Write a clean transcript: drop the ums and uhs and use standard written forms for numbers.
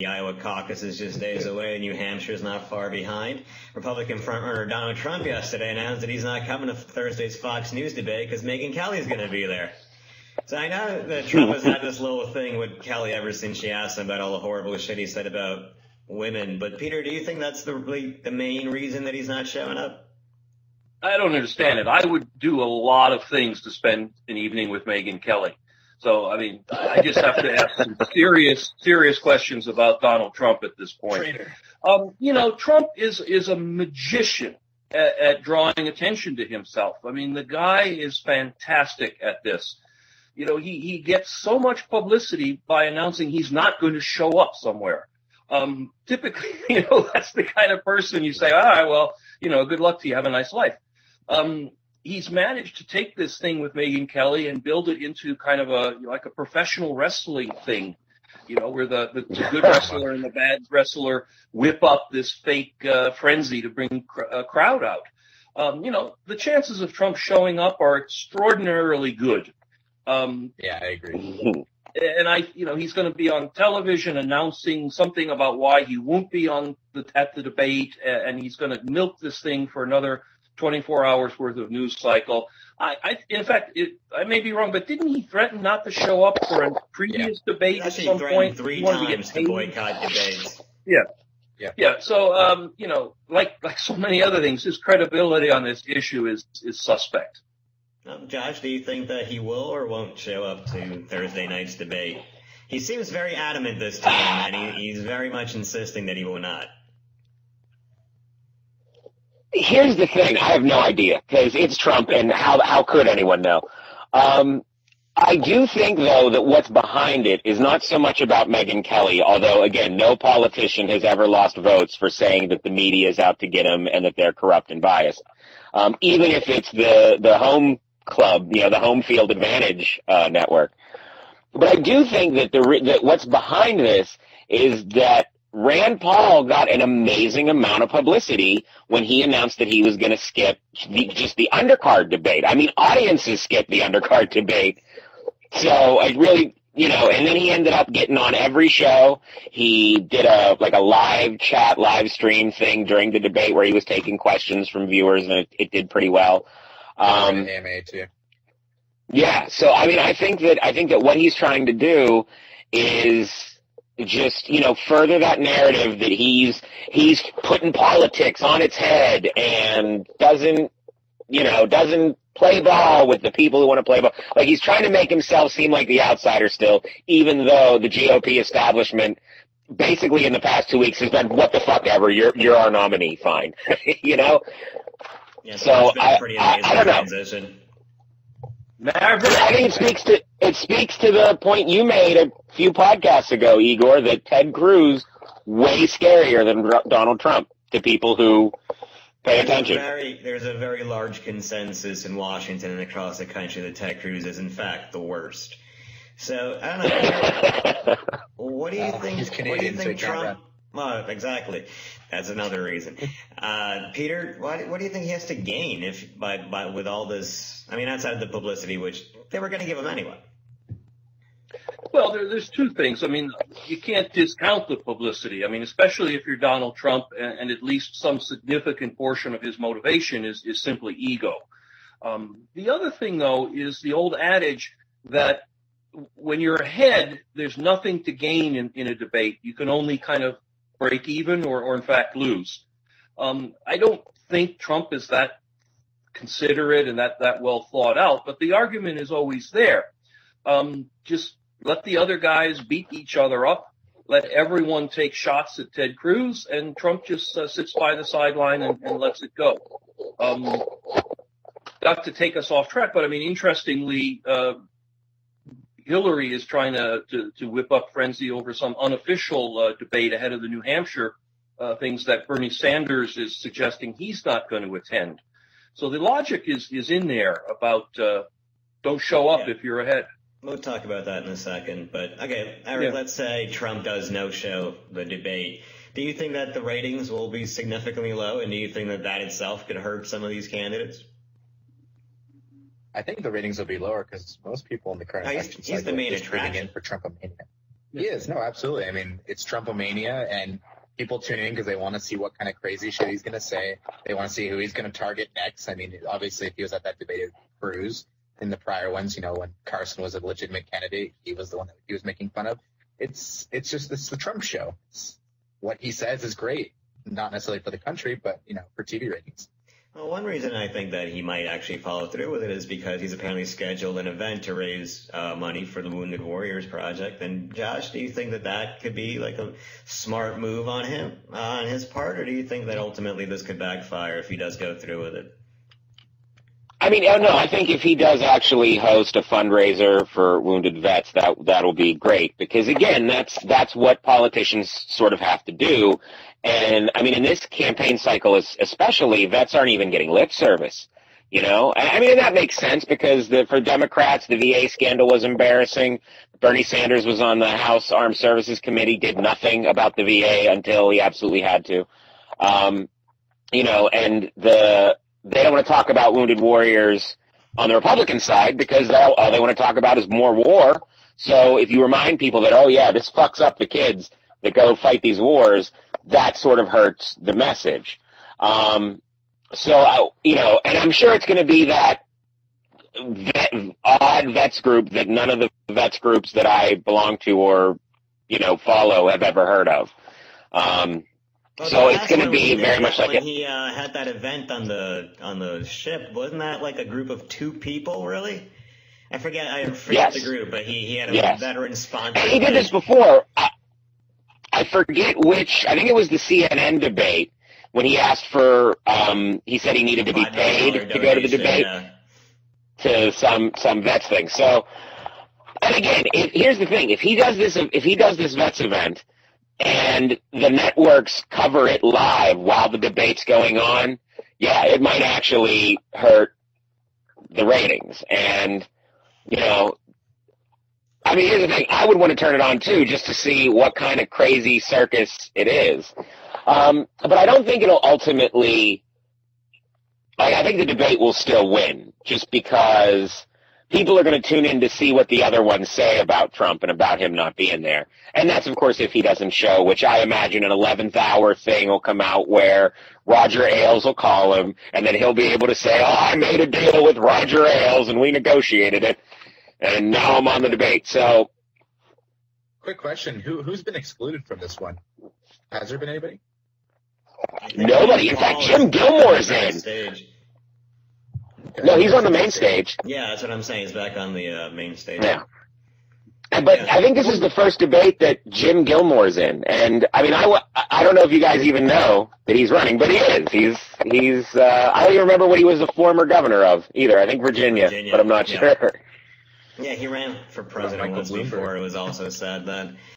The Iowa caucus is just days away, and New Hampshire is not far behind. Republican frontrunner Donald Trump yesterday announced that he's not coming to Thursday's Fox News debate because Megyn Kelly is going to be there. So I know that Trump has had this little thing with Kelly ever since she asked him about all the horrible shit he said about women. But Peter, do you think that's the main reason that he's not showing up? I don't understand it. I would do a lot of things to spend an evening with Megyn Kelly. So, I mean, I just have to ask some serious questions about Donald Trump at this point. Trump is a magician at drawing attention to himself. I mean, the guy is fantastic at this. He gets so much publicity by announcing he's not going to show up somewhere. Typically, that's the kind of person you say, all right, well, good luck to you. Have a nice life. He's managed to take this thing with Megyn Kelly and build it into kind of like a professional wrestling thing, where the good wrestler and the bad wrestler whip up this fake frenzy to bring a crowd out. The chances of Trump showing up are extraordinarily good. Yeah, I agree. And he's going to be on television announcing something about why he won't be at the debate, and he's going to milk this thing for another 24 hours worth of news cycle. In fact, I may be wrong, but didn't he threaten not to show up for a previous debate at some point? 3 times to boycott debates. Yeah. So, like so many other things, his credibility on this issue is suspect. Josh, do you think that he will or won't show up to Thursday night's debate? He seems very adamant this time, and he's very much insisting that he will not. Here's the thing. I have no idea because it's Trump, and how could anyone know? I do think, though, that what's behind it is not so much about Megyn Kelly, although, again, no politician has ever lost votes for saying that the media is out to get him and that they're corrupt and biased. Even if it's the home club, the home field advantage network. But I do think that what's behind this is that Rand Paul got an amazing amount of publicity when he announced that he was going to skip just the undercard debate. I mean, audiences skipped the undercard debate. So I really, and then he ended up getting on every show. He did a live chat, live stream thing during the debate where he was taking questions from viewers, and it did pretty well. AMA too. Yeah. So, I mean, I think that what he's trying to do is just, further that narrative that he's putting politics on its head and doesn't play ball with the people who want to play ball. Like, he's trying to make himself seem like the outsider still, even though the GOP establishment basically in the past 2 weeks has been, what the fuck ever, you're our nominee, fine. Yeah, so I don't know. Transition. I think it speaks to the point you made a few podcasts ago, Igor, that Ted Cruz way scarier than Donald Trump to people who pay attention. There's a very large consensus in Washington and across the country that Ted Cruz is in fact the worst. So I don't know. What do you think? He's Canadian, what do you think so he can't Trump? Well, exactly. That's another reason. Peter, what do you think he has to gain with all this? I mean, outside of the publicity, which they were going to give him anyway. Well, there's two things. I mean, you can't discount the publicity. I mean, especially if you're Donald Trump, and at least some significant portion of his motivation is simply ego. The other thing, though, is the old adage that when you're ahead, there's nothing to gain in a debate. You can only kind of break even or in fact lose. I don't think Trump is that considerate and that well thought out, but the argument is always there. Just let the other guys beat each other up. Let everyone take shots at Ted Cruz, and Trump just sits by the sideline and lets it go. Not to take us off track, but I mean, interestingly, Hillary is trying to whip up frenzy over some unofficial debate ahead of the New Hampshire things that Bernie Sanders is suggesting he's not going to attend. So the logic is in there about don't show up if you're ahead. We'll talk about that in a second. But, okay, Eric, let's say Trump does no-show the debate. Do you think that the ratings will be significantly low, and do you think that itself could hurt some of these candidates? I think the ratings will be lower because most people in the current election he's the main are just tuning attraction in for Trump opinion. He is. No, absolutely. I mean, it's Trumpomania, and people tune in because they want to see what kind of crazy shit he's going to say. They want to see who he's going to target next. I mean, obviously, if he was at that debate with Cruz in the prior ones, when Carson was a legitimate candidate, he was the one that he was making fun of. It's the Trump show. What he says is great, not necessarily for the country, but, for TV ratings. Well, one reason I think that he might actually follow through with it is because he's apparently scheduled an event to raise money for the Wounded Warriors Project. And Josh, do you think that could be like a smart move on his part, or do you think that ultimately this could backfire if he does go through with it? I mean, no, I think if he does actually host a fundraiser for wounded vets, that'll be great, because again, that's what politicians sort of have to do. And I mean, in this campaign cycle, especially, vets aren't even getting lip service. I mean, and that makes sense because for Democrats, the VA scandal was embarrassing. Bernie Sanders was on the House Armed Services Committee, did nothing about the VA until he absolutely had to. And they don't want to talk about wounded warriors on the Republican side because all they want to talk about is more war. So if you remind people that, oh yeah, this fucks up the kids that go fight these wars, that sort of hurts the message. And I'm sure it's going to be that odd vets group that none of the vets groups that I belong to or, follow have ever heard of. So it's going to be very much like when he had that event on the ship. Wasn't that like a group of 2 people, really? I forget yes. the group, but he had a yes. veteran sponsor. And he did this before. I forget which. I think it was the CNN debate when he asked for. He said he needed to be paid to go to the debate to some vets thing. So, and again, here's the thing: if he does this vets event, and the networks cover it live while the debate's going on, yeah, it might actually hurt the ratings. And, I mean, here's the thing. I would want to turn it on, too, just to see what kind of crazy circus it is. But I don't think it'll ultimately – I think the debate will still win just because people are going to tune in to see what the other ones say about Trump and about him not being there. And that's, of course, if he doesn't show, which I imagine an 11th hour thing will come out where Roger Ailes will call him, and then he'll be able to say, oh, I made a deal with Roger Ailes, and we negotiated it, and now I'm on the debate. So, quick question. Who's been excluded from this one? Has there been anybody? Nobody. In fact, Jim Gilmore's in. Stage. No, he's on the main stage. Yeah, that's what I'm saying. He's back on the main stage. Yeah. But I think this is the first debate that Jim Gilmore's in. And, I mean, I don't know if you guys even know that he's running, but he is. He's I don't even remember what he was a former governor of either. I think Virginia. But I'm not sure. Yeah, he ran for president once before. It was also said that